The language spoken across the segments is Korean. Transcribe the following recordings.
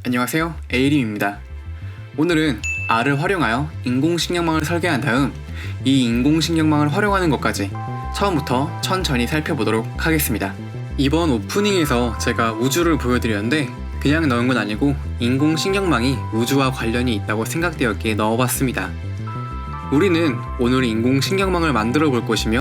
안녕하세요, 에이림입니다. 오늘은 R을 활용하여 인공식량망을 설계한 다음 이 인공식량망을 활용하는 것까지 처음부터 천천히 살펴보도록 하겠습니다. 이번 오프닝에서 제가 우주를 보여드렸는데 그냥 넣은 건 아니고 인공식량망이 우주와 관련이 있다고 생각되었기에 넣어봤습니다. 우리는 오늘 인공식량망을 만들어 볼 것이며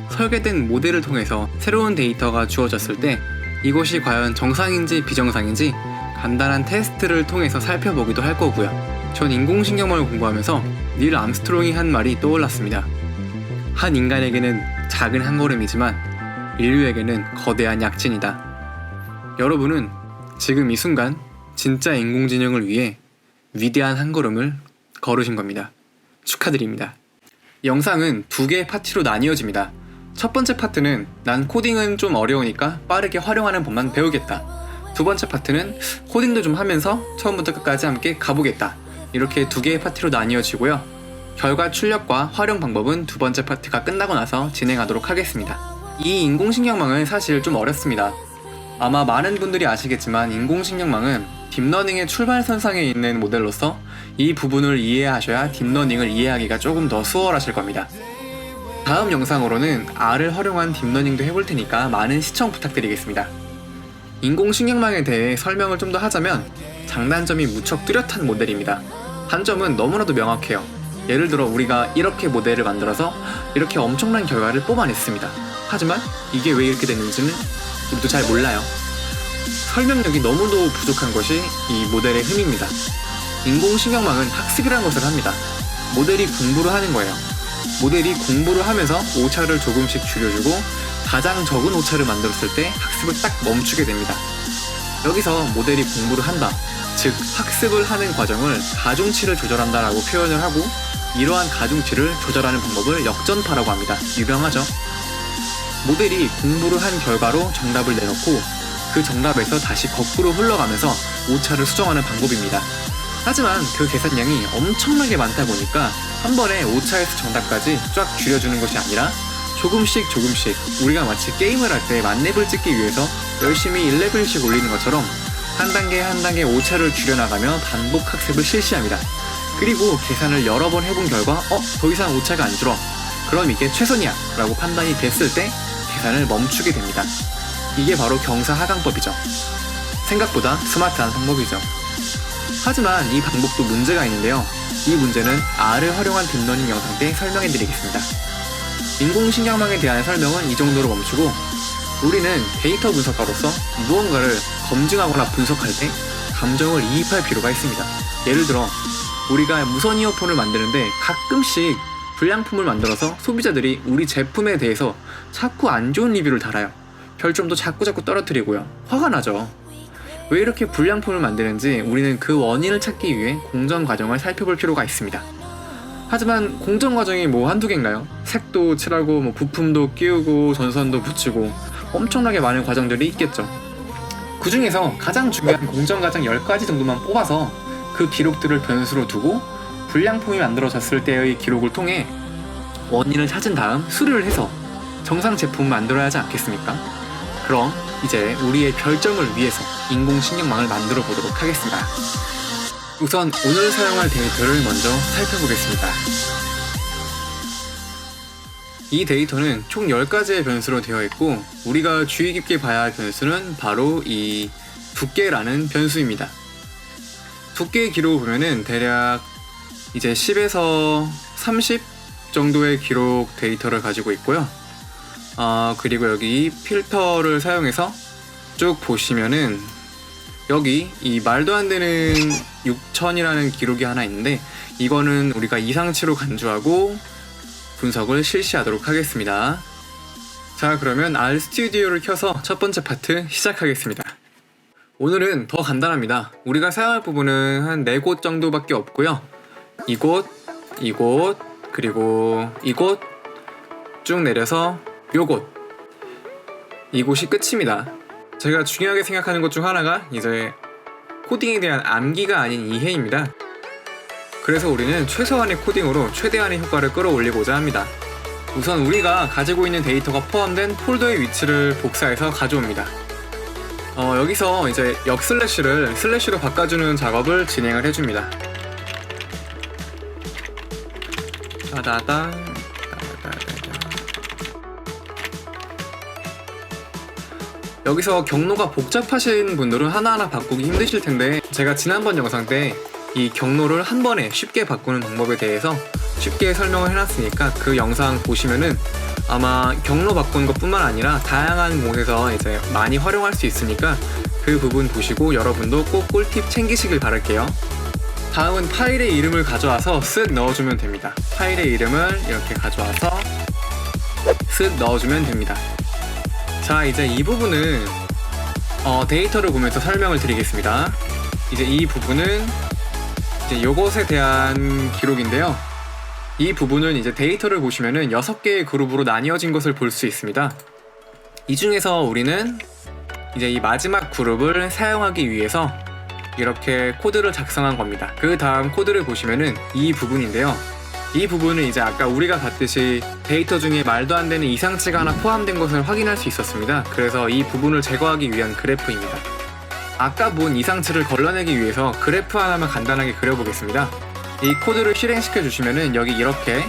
설계된 모델을 통해서 새로운 데이터가 주어졌을 때 이것이 과연 정상인지 비정상인지 간단한 테스트를 통해서 살펴보기도 할 거고요. 전 인공식량망을 공부하면서 닐 암스트롱이 한 말이 떠올랐습니다. 한 인간에게는 작은 한 걸음이지만 인류에게는 거대한 약진이다. 여러분은 지금 이 순간 진짜 인공지능을 위해 위대한 한 걸음을 걸으신 겁니다. 축하드립니다. 영상은 두 개의 파트로 나뉘어집니다. 첫 번째 파트는 난 코딩은 좀 어려우니까 빠르게 활용하는 법만 배우겠다. 두 번째 파트는 코딩도 좀 하면서 처음부터 끝까지 함께 가보겠다. 이렇게 두 개의 파트로 나뉘어지고요. 결과 출력과 활용 방법은 두 번째 파트가 끝나고 나서 진행하도록 하겠습니다. 이 인공식량망은 사실 좀 어렵습니다. 아마 많은 분들이 아시겠지만 인공식량망은 딥러닝의 출발선상에 있는 모델로서 이 부분을 이해하셔야 딥러닝을 이해하기가 조금 더 수월하실 겁니다. 다음 영상으로는 R을 활용한 딥러닝도 해볼 테니까 많은 시청 부탁드리겠습니다. 인공식량망에 대해 설명을 좀 더 하자면 장단점이 무척 뚜렷한 모델입니다. 단점은 너무나도 명확해요. 예를 들어 우리가 이렇게 모델을 만들어서 이렇게 엄청난 결과를 뽑아냈습니다. 하지만 이게 왜 이렇게 됐는지는 우리도 잘 몰라요. 설명력이 너무도 부족한 것이 이 모델의 흠입니다. 인공식량망은 학습이라는 것을 합니다. 모델이 공부를 하는 거예요. 모델이 공부를 하면서 오차를 조금씩 줄여주고 가장 적은 오차를 만들었을 때 학습을 딱 멈추게 됩니다. 여기서 모델이 공부를 한다, 즉 학습을 하는 과정을 가중치를 조절한다 라고 표현을 하고 이러한 가중치를 조절하는 방법을 역전파라고 합니다. 유명하죠? 모델이 공부를 한 결과로 정답을 내놓고 그 정답에서 다시 거꾸로 흘러가면서 오차를 수정하는 방법입니다. 하지만 그 계산량이 엄청나게 많다 보니까 한 번에 오차에서 정답까지 쫙 줄여주는 것이 아니라 조금씩 우리가 마치 게임을 할 때 만렙을 찍기 위해서 열심히 1레벨씩 올리는 것처럼 한 단계 오차를 줄여나가며 반복 학습을 실시합니다. 그리고 계산을 여러 번 해본 결과 더 이상 오차가 안 줄어. 그럼 이게 최선이야 라고 판단이 됐을 때 계산을 멈추게 됩니다. 이게 바로 경사하강법이죠. 생각보다 스마트한 방법이죠. 하지만 이 방법도 문제가 있는데요. 이 문제는 R을 활용한 딥러닝 영상 때 설명해드리겠습니다. 인공식량망에 대한 설명은 이 정도로 멈추고 우리는 데이터 분석가로서 무언가를 검증하거나 분석할 때 감정을 이입할 필요가 있습니다. 예를 들어 우리가 무선 이어폰을 만드는데 가끔씩 불량품을 만들어서 소비자들이 우리 제품에 대해서 자꾸 안 좋은 리뷰를 달아요. 별점도 자꾸 떨어뜨리고요. 화가 나죠. 왜 이렇게 불량품을 만드는지 우리는 그 원인을 찾기 위해 공정 과정을 살펴볼 필요가 있습니다. 하지만 공정 과정이 한두 개인가요? 색도 칠하고 부품도 끼우고 전선도 붙이고 엄청나게 많은 과정들이 있겠죠. 그 중에서 가장 중요한 공정 과정 10가지 정도만 뽑아서 그 기록들을 변수로 두고 불량품이 만들어졌을 때의 기록을 통해 원인을 찾은 다음 수리를 해서 정상 제품을 만들어야 하지 않겠습니까? 그럼 이제 우리의 별점을 위해서 인공식량망을 만들어 보도록 하겠습니다. 우선 오늘 사용할 데이터를 먼저 살펴보겠습니다. 이 데이터는 총 10가지의 변수로 되어 있고 우리가 주의 깊게 봐야 할 변수는 바로 이 두께라는 변수입니다. 두께의 기록을 보면은 대략 이제 10에서 30 정도의 기록 데이터를 가지고 있고요. 그리고 여기 필터를 사용해서 쭉 보시면은 여기 이 말도 안 되는 6000이라는 기록이 하나 있는데 이거는 우리가 이상치로 간주하고 분석을 실시하도록 하겠습니다. 자, 그러면 RStudi오를 켜서 첫 번째 파트 시작하겠습니다. 오늘은 더 간단합니다. 우리가 사용할 부분은 한 4곳 정도밖에 없고요. 이곳, 그리고 이곳 쭉 내려서 요곳, 이곳이 끝입니다. 제가 중요하게 생각하는 것 중 하나가 이제 코딩에 대한 암기가 아닌 이해입니다. 그래서 우리는 최소한의 코딩으로 최대한의 효과를 끌어올리고자 합니다. 우선 우리가 가지고 있는 데이터가 포함된 폴더의 위치를 복사해서 가져옵니다. 여기서 이제 역슬래시를 슬래시로 바꿔주는 작업을 진행을 해줍니다. 따다당. 여기서 경로가 복잡하신 분들은 하나하나 바꾸기 힘드실 텐데, 제가 지난번 영상 때 이 경로를 한 번에 쉽게 바꾸는 방법에 대해서 쉽게 설명을 해놨으니까 그 영상 보시면은 아마 경로 바꾸는 것뿐만 아니라 다양한 곳에서 이제 많이 활용할 수 있으니까 그 부분 보시고 여러분도 꼭 꿀팁 챙기시길 바랄게요. 다음은 파일의 이름을 가져와서 쓱 넣어주면 됩니다. 파일의 이름을 이렇게 가져와서 쓱 넣어주면 됩니다. 자, 이제 이 부분은 데이터를 보면서 설명을 드리겠습니다. 이제 이 부분은 이제 요것에 대한 기록인데요. 이 부분은 이제 데이터를 보시면은 6개의 그룹으로 나뉘어진 것을 볼 수 있습니다. 이 중에서 우리는 이제 이 마지막 그룹을 사용하기 위해서 이렇게 코드를 작성한 겁니다. 그 다음 코드를 보시면은 이 부분인데요. 이 부분은 이제 아까 우리가 봤듯이 데이터 중에 말도 안 되는 이상치가 하나 포함된 것을 확인할 수 있었습니다. 그래서 이 부분을 제거하기 위한 그래프입니다. 아까 본 이상치를 걸러내기 위해서 그래프 하나만 간단하게 그려보겠습니다. 이 코드를 실행시켜 주시면은 여기 이렇게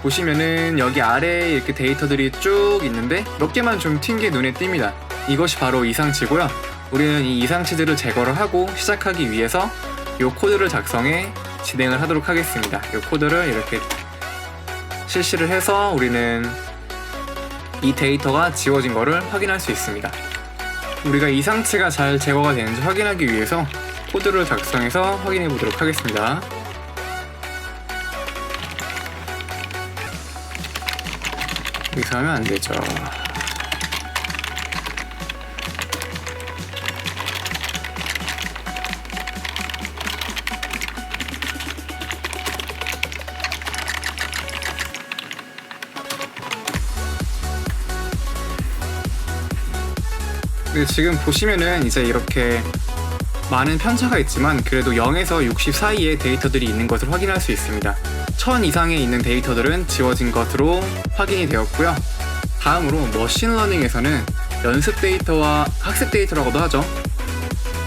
보시면은 여기 아래에 이렇게 데이터들이 쭉 있는데 몇 개만 좀 튄 게 눈에 띕니다. 이것이 바로 이상치고요. 우리는 이 이상치들을 제거를 하고 시작하기 위해서 이 코드를 작성해 진행을 하도록 하겠습니다. 이 코드를 이렇게 실시를 해서 우리는 이 데이터가 지워진 것을 확인할 수 있습니다. 우리가 이상치가 잘 제거가 되는지 확인하기 위해서 코드를 작성해서 확인해 보도록 하겠습니다. 여기서 하면 안 되죠. 네, 지금 보시면은 이제 이렇게 많은 편차가 있지만 그래도 0에서 60 사이의 데이터들이 있는 것을 확인할 수 있습니다. 1000 이상에 있는 데이터들은 지워진 것으로 확인이 되었고요. 다음으로 머신러닝에서는 연습 데이터와 학습 데이터라고도 하죠.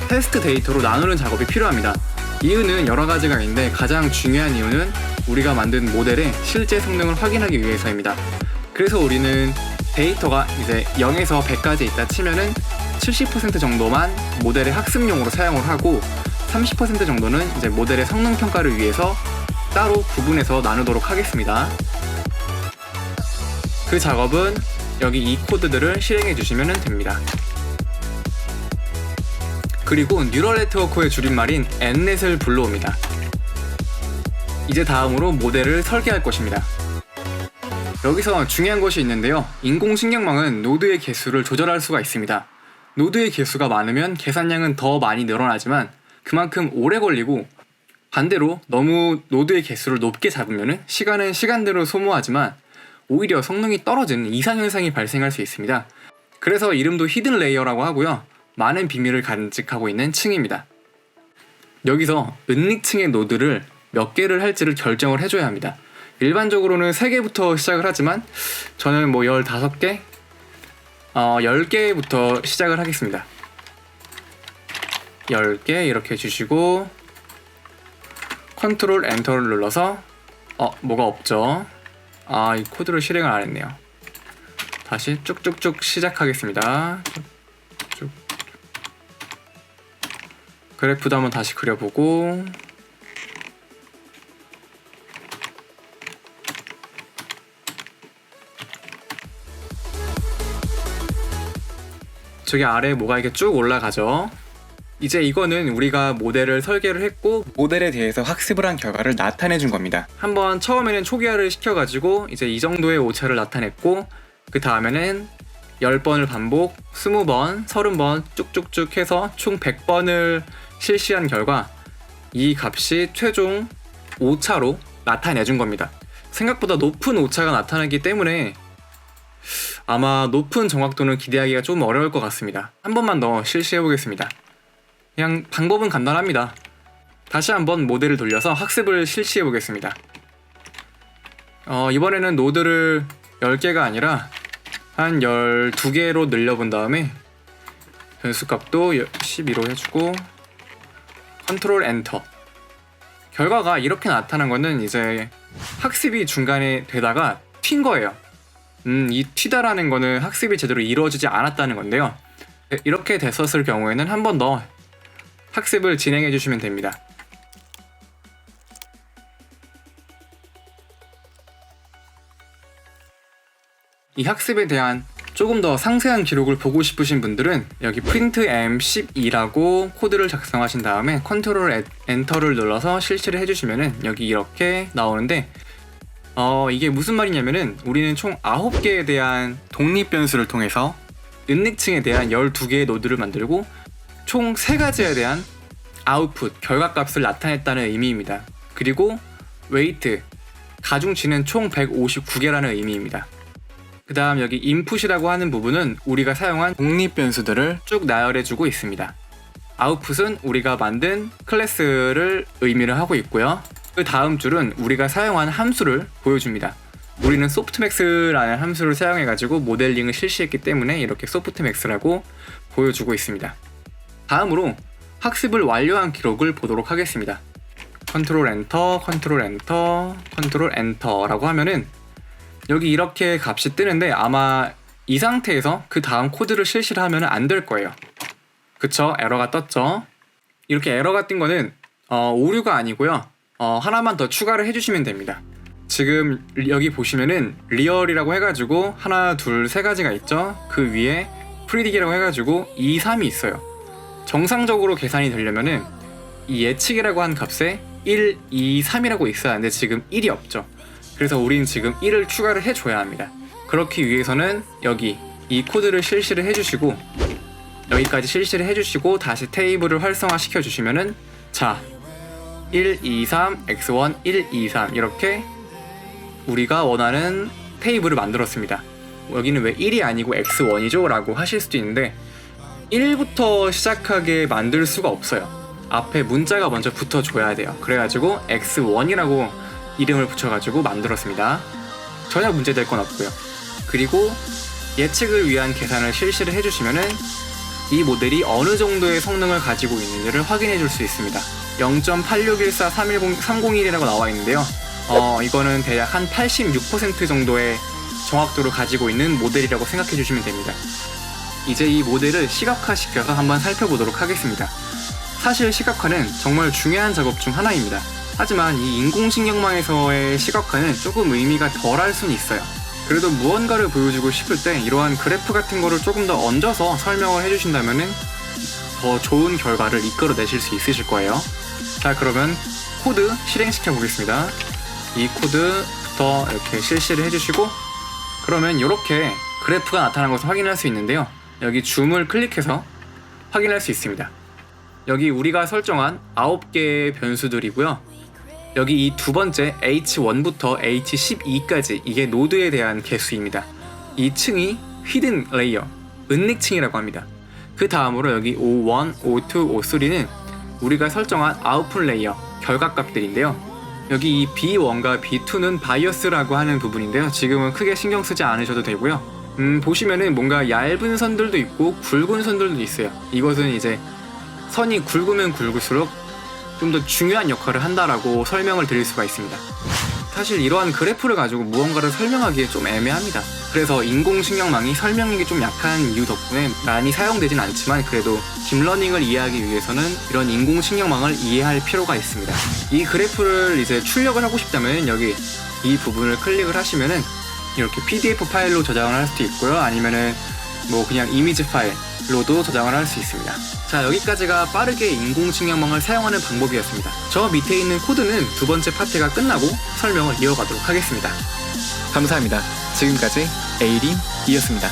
테스트 데이터로 나누는 작업이 필요합니다. 이유는 여러 가지가 있는데 가장 중요한 이유는 우리가 만든 모델의 실제 성능을 확인하기 위해서입니다. 그래서 우리는 데이터가 이제 0에서 100까지 있다 치면은 70% 정도만 모델의 학습용으로 사용을 하고 30% 정도는 이제 모델의 성능 평가를 위해서 따로 구분해서 나누도록 하겠습니다. 그 작업은 여기 이 코드들을 실행해 주시면 됩니다. 그리고 뉴럴 네트워크의 줄임말인 N넷을 불러옵니다. 이제 다음으로 모델을 설계할 것입니다. 여기서 중요한 것이 있는데요. 인공신경망은 노드의 개수를 조절할 수가 있습니다. 노드의 개수가 많으면 계산량은 더 많이 늘어나지만 그만큼 오래 걸리고, 반대로 너무 노드의 개수를 높게 잡으면 시간은 시간대로 소모하지만 오히려 성능이 떨어지는 이상현상이 발생할 수 있습니다. 그래서 이름도 히든 레이어라고 하고요. 많은 비밀을 간직하고 있는 층입니다. 여기서 은닉층의 노드를 몇 개를 할지를 결정을 해줘야 합니다. 일반적으로는 3개부터 시작을 하지만 저는 15개? 10개부터 시작을 하겠습니다. 10개 이렇게 해주시고 컨트롤 엔터를 눌러서 뭐가 없죠? 이 코드를 실행을 안 했네요. 다시 쭉쭉쭉 시작하겠습니다. 쭉. 그래프도 한번 다시 그려보고, 저기 아래에 뭐가 이렇게 쭉 올라가죠. 이제 이거는 우리가 모델을 설계를 했고 모델에 대해서 학습을 한 결과를 나타내 준 겁니다. 한번 처음에는 초기화를 시켜가지고 이제 이 정도의 오차를 나타냈고, 그 다음에는 10번을 반복, 20번, 30번 쭉쭉쭉 해서 총 100번을 실시한 결과 이 값이 최종 오차로 나타내 준 겁니다. 생각보다 높은 오차가 나타나기 때문에 아마 높은 정확도는 기대하기가 좀 어려울 것 같습니다. 한 번만 더 실시해 보겠습니다. 그냥 방법은 간단합니다. 다시 한번 모델을 돌려서 학습을 실시해 보겠습니다. 이번에는 노드를 10개가 아니라 한 12개로 늘려본 다음에 변수값도 12로 해주고 컨트롤 엔터. 결과가 이렇게 나타난 거는 이제 학습이 중간에 되다가 튄 거예요. 이 튀다라는 거는 학습이 제대로 이루어지지 않았다는 건데요. 이렇게 됐었을 경우에는 한 번 더 학습을 진행해 주시면 됩니다. 이 학습에 대한 조금 더 상세한 기록을 보고 싶으신 분들은 여기 printm12라고 코드를 작성하신 다음에 컨트롤 엔터를 눌러서 실시를 해주시면은 여기 이렇게 나오는데 이게 무슨 말이냐면은 우리는 총 9개에 대한 독립 변수를 통해서 은닉층에 대한 12개의 노드를 만들고 총 3가지에 대한 아웃풋, 결과값을 나타냈다는 의미입니다. 그리고 웨이트, 가중치는 총 159개라는 의미입니다. 그 다음 여기 인풋이라고 하는 부분은 우리가 사용한 독립 변수들을 쭉 나열해주고 있습니다. 아웃풋은 우리가 만든 클래스를 의미를 하고 있고요. 그 다음 줄은 우리가 사용한 함수를 보여줍니다. 우리는 소프트맥스라는 함수를 사용해가지고 모델링을 실시했기 때문에 이렇게 소프트맥스라고 보여주고 있습니다. 다음으로 학습을 완료한 기록을 보도록 하겠습니다. 컨트롤 엔터, 컨트롤 엔터, 컨트롤 엔터라고 하면은 여기 이렇게 값이 뜨는데 아마 이 상태에서 그 다음 코드를 실시를 하면 안 될 거예요. 그쵸? 에러가 떴죠? 이렇게 에러가 뜬 거는 오류가 아니고요. 하나만 더 추가를 해주시면 됩니다. 지금 여기 보시면은 리얼이라고 해가지고 하나, 둘, 세 가지가 있죠? 그 위에 프리딕이라고 해가지고 2, 3이 있어요. 정상적으로 계산이 되려면은 이 예측이라고 한 값에 1, 2, 3이라고 있어야 하는데 지금 1이 없죠. 그래서 우린 지금 1을 추가를 해줘야 합니다. 그렇기 위해서는 여기 이 코드를 실시를 해주시고 여기까지 실시를 해주시고 다시 테이블을 활성화 시켜주시면은 자 1, 2, 3, x1, 1, 2, 3 이렇게 우리가 원하는 테이블을 만들었습니다. 여기는 왜 1이 아니고 x1이죠? 라고 하실 수도 있는데 1부터 시작하게 만들 수가 없어요. 앞에 문자가 먼저 붙어줘야 돼요. 그래가지고 x1이라고 이름을 붙여가지고 만들었습니다. 전혀 문제될 건 없고요. 그리고 예측을 위한 계산을 실시를 해주시면은 이 모델이 어느 정도의 성능을 가지고 있는지를 확인해 줄 수 있습니다. 0.8614301이라고 나와 있는데요. 이거는 대략 한 86% 정도의 정확도를 가지고 있는 모델이라고 생각해 주시면 됩니다. 이제 이 모델을 시각화시켜서 한번 살펴보도록 하겠습니다. 사실 시각화는 정말 중요한 작업 중 하나입니다. 하지만 이 인공신경망에서의 시각화는 조금 의미가 덜할 수는 있어요. 그래도 무언가를 보여주고 싶을 때 이러한 그래프 같은 거를 조금 더 얹어서 설명을 해주신다면 더 좋은 결과를 이끌어내실 수 있으실 거예요. 자, 그러면 코드 실행시켜 보겠습니다. 이 코드부터 이렇게 실시를 해주시고 그러면 이렇게 그래프가 나타난 것을 확인할 수 있는데요. 여기 줌을 클릭해서 확인할 수 있습니다. 여기 우리가 설정한 9개의 변수들이고요. 여기 이 두 번째 H1부터 H12까지 이게 노드에 대한 개수입니다. 이 층이 히든 레이어, 은닉층이라고 합니다. 그 다음으로 여기 O1, O2, O3는 우리가 설정한 아웃풋 레이어, 결과값들인데요. 여기 이 B1과 B2는 바이어스라고 하는 부분인데요. 지금은 크게 신경 쓰지 않으셔도 되고요. 보시면은 뭔가 얇은 선들도 있고 굵은 선들도 있어요. 이것은 이제 선이 굵으면 굵을수록 좀 더 중요한 역할을 한다라고 설명을 드릴 수가 있습니다. 사실 이러한 그래프를 가지고 무언가를 설명하기에 좀 애매합니다. 그래서 인공신경망이 설명력이 좀 약한 이유 덕분에 많이 사용되진 않지만 그래도 딥러닝을 이해하기 위해서는 이런 인공신경망을 이해할 필요가 있습니다. 이 그래프를 이제 출력을 하고 싶다면 여기 이 부분을 클릭을 하시면은 이렇게 PDF 파일로 저장을 할 수도 있고요. 아니면은 뭐 그냥 이미지 파일로도 저장을 할 수 있습니다. 자, 여기까지가 빠르게 인공신경망을 사용하는 방법이었습니다. 저 밑에 있는 코드는 두 번째 파트가 끝나고 설명을 이어가도록 하겠습니다. 감사합니다. 지금까지 에이림이었습니다.